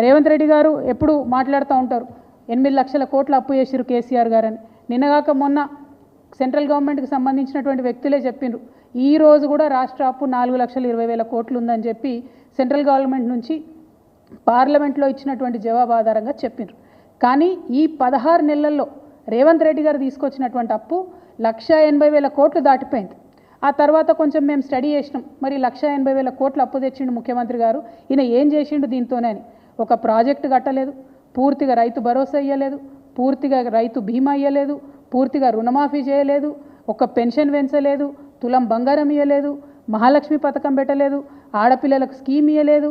రేవంత్ రెడ్డి గారు ఎప్పుడు మాట్లాడుతూ ఉంటారు 8 లక్షల కోట్ల అప్పు చేసిరు కేసీఆర్ గారని. నిన్నగాక మొన్న సెంట్రల్ గవర్నమెంట్కి సంబంధించినటువంటి వ్యక్తులే చెప్పిండ్రు ఈ రోజు కూడా రాష్ట్ర అప్పు 4,20,000 కోట్లు ఉందని చెప్పి సెంట్రల్ గవర్నమెంట్ నుంచి పార్లమెంట్లో ఇచ్చినటువంటి జవాబు ఆధారంగా చెప్పిండ్రు. కానీ ఈ 16 నెలల్లో రేవంత్ రెడ్డి గారు తీసుకొచ్చినటువంటి అప్పు 1,80,000 కోట్లు దాటిపోయింది. ఆ తర్వాత కొంచెం మేము స్టడీ చేసినాం, మరి 1,80,000 కోట్లు అప్పు తెచ్చిండు ముఖ్యమంత్రి గారు, ఈయన ఏం చేసిండు దీంతోనే అని. ఒక ప్రాజెక్టు కట్టలేదు, పూర్తిగా రైతు భరోసా ఇవ్వలేదు, పూర్తిగా రైతు బీమా ఇవ్వలేదు, పూర్తిగా రుణమాఫీ చేయలేదు, ఒక పెన్షన్ పెంచలేదు, తులం బంగారం ఇవ్వలేదు, మహాలక్ష్మి పథకం పెట్టలేదు, ఆడపిల్లలకు స్కీమ్ ఇవ్వలేదు,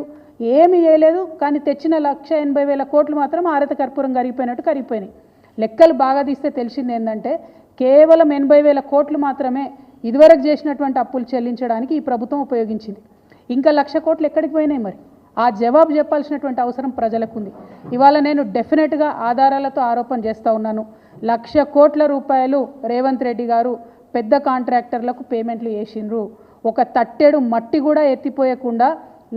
ఏమి ఇవ్వలేదు. కానీ తెచ్చిన 1,80,000 కోట్లు మాత్రం ఆరత కర్పూరం కరిగిపోయినట్టు కరిగిపోయినాయి. లెక్కలు బాగా తీస్తే తెలిసింది ఏంటంటే కేవలం 80,000 కోట్లు మాత్రమే ఇదివరకు చేసినటువంటి అప్పులు చెల్లించడానికి ఈ ప్రభుత్వం ఉపయోగించింది. ఇంకా 1,00,000 కోట్లు ఎక్కడికి పోయినాయి? మరి ఆ జవాబు చెప్పాల్సినటువంటి అవసరం ప్రజలకు ఉంది. ఇవాళ నేను డెఫినెట్గా ఆధారాలతో ఆరోపణ చేస్తూ ఉన్నాను. 1,00,000 కోట్ల రూపాయలు రేవంత్ రెడ్డి గారు పెద్ద కాంట్రాక్టర్లకు పేమెంట్లు చేసిండ్రు. ఒక తట్టెడు మట్టి కూడా ఎత్తిపోయకుండా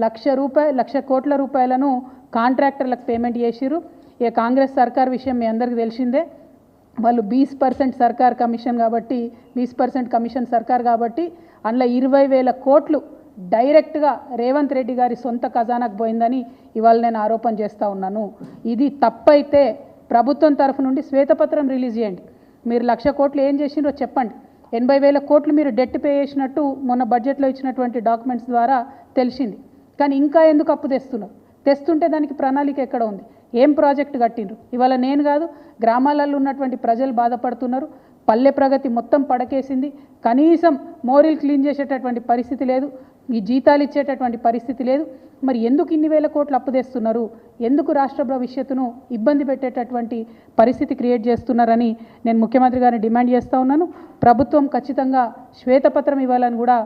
1,00,000 కోట్ల రూపాయలను కాంట్రాక్టర్లకు పేమెంట్ చేసిర్రు. ఇక కాంగ్రెస్ సర్కార్ విషయం మీ అందరికీ తెలిసిందే. వాళ్ళు 20% సర్కార్ కమిషన్ కాబట్టి 20% కమిషన్ సర్కార్ కాబట్టి అందులో 20,000 కోట్లు డైరెక్ట్గా రేవంత్ రెడ్డి గారి సొంత ఖజానాకు పోయిందని ఇవాళ నేను ఆరోపణ చేస్తూ ఉన్నాను. ఇది తప్పైతే ప్రభుత్వం తరఫు నుండి శ్వేతపత్రం రిలీజ్ చేయండి. మీరు 1,00,000 కోట్లు ఏం చేసిండ్రో చెప్పండి. 80,000 కోట్లు మీరు డెట్ పే చేసినట్టు మొన్న బడ్జెట్లో ఇచ్చినటువంటి డాక్యుమెంట్స్ ద్వారా తెలిసింది. కానీ ఇంకా ఎందుకు అప్పు తెస్తున్నారు? తెస్తుంటే దానికి ప్రణాళిక ఎక్కడ ఉంది? ఏం ప్రాజెక్టు కట్టిండ్రు? ఇవాళ నేను కాదు, గ్రామాలలో ఉన్నటువంటి ప్రజలు బాధపడుతున్నారు. పల్లె ప్రగతి మొత్తం పడకేసింది. కనీసం మోరీలు క్లీన్ చేసేటటువంటి పరిస్థితి లేదు, ఈ జీతాలు ఇచ్చేటటువంటి పరిస్థితి లేదు. మరి ఎందుకు ఇన్ని వేల కోట్లు అప్పు తెస్తున్నారు? ఎందుకు రాష్ట్ర భవిష్యత్తును ఇబ్బంది పెట్టేటటువంటి పరిస్థితి క్రియేట్ చేస్తున్నారని నేను ముఖ్యమంత్రి గారిని డిమాండ్ చేస్తూ ఉన్నాను. ప్రభుత్వం ఖచ్చితంగా శ్వేతపత్రం ఇవ్వాలని కూడా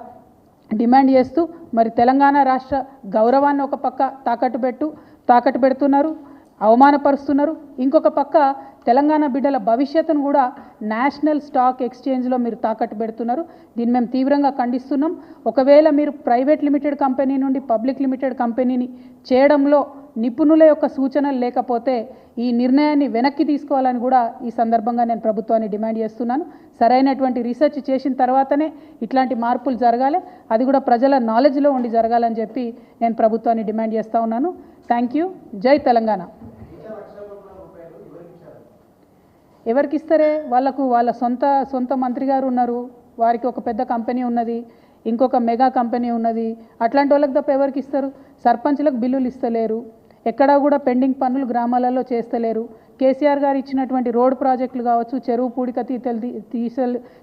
డిమాండ్ చేస్తూ, మరి తెలంగాణ రాష్ట్ర గౌరవాన్ని ఒక పక్క తాకట్టు పెడుతున్నారు, అవమానపరుస్తున్నారు. ఇంకొక పక్క తెలంగాణ బిడ్డల భవిష్యత్తును కూడా నేషనల్ స్టాక్ ఎక్స్చేంజ్లో మీరు తాకట్టు పెడుతున్నారు. దీన్ని మేము తీవ్రంగా ఖండిస్తున్నాం. ఒకవేళ మీరు ప్రైవేట్ లిమిటెడ్ కంపెనీ నుండి పబ్లిక్ లిమిటెడ్ కంపెనీని చేయడంలో నిపుణుల యొక్క సూచనలు లేకపోతే ఈ నిర్ణయాన్ని వెనక్కి తీసుకోవాలని కూడా ఈ సందర్భంగా నేను ప్రభుత్వాన్ని డిమాండ్ చేస్తున్నాను. సరైనటువంటి రీసెర్చ్ చేసిన తర్వాతనే ఇట్లాంటి మార్పులు జరగాలి, అది కూడా ప్రజల నాలెడ్జ్లో ఉండి జరగాలని చెప్పి నేను ప్రభుత్వాన్ని డిమాండ్ చేస్తూ ఉన్నాను. Thank you. జై తెలంగాణ. ఎవరికి ఇస్తారే? వాళ్ళ సొంత మంత్రి గారు ఉన్నారు, వారికి ఒక పెద్ద కంపెనీ ఉన్నది, ఇంకొక మెగా కంపెనీ ఉన్నది. అట్లాంటి వాళ్ళకి తప్ప ఎవరికి ఇస్తారు? సర్పంచ్లకు బిల్లులు ఇస్తలేరు, ఎక్కడా కూడా పెండింగ్ పనులు గ్రామాలలో చేస్తలేరు. కేసీఆర్ గారు ఇచ్చినటువంటి రోడ్ ప్రాజెక్టులు కావచ్చు, చెరువు పూడిక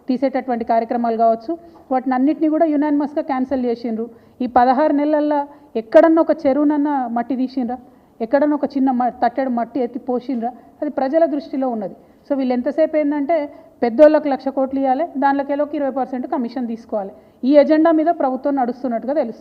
తీసేటటువంటి కార్యక్రమాలు కావచ్చు, వాటిని అన్నింటినీ కూడా యునానిమస్గా క్యాన్సిల్ చేసిండ్రు. ఈ 16 నెలల్లో ఎక్కడన్నా ఒక చెరువునన్నా మట్టి తీసిండ్రా? ఎక్కడన్నా ఒక చిన్న తట్టెడు మట్టి ఎత్తి పోసిండ్రా? అది ప్రజల దృష్టిలో ఉన్నది. సో వీళ్ళు ఎంతసేపు ఏంటంటే పెద్దోళ్ళకి 1,00,000 కోట్లు ఇవ్వాలి, దానిలోకి 20% కమిషన్ తీసుకోవాలి. ఈ ఎజెండా మీద ప్రభుత్వం నడుస్తున్నట్టుగా తెలుస్తుంది.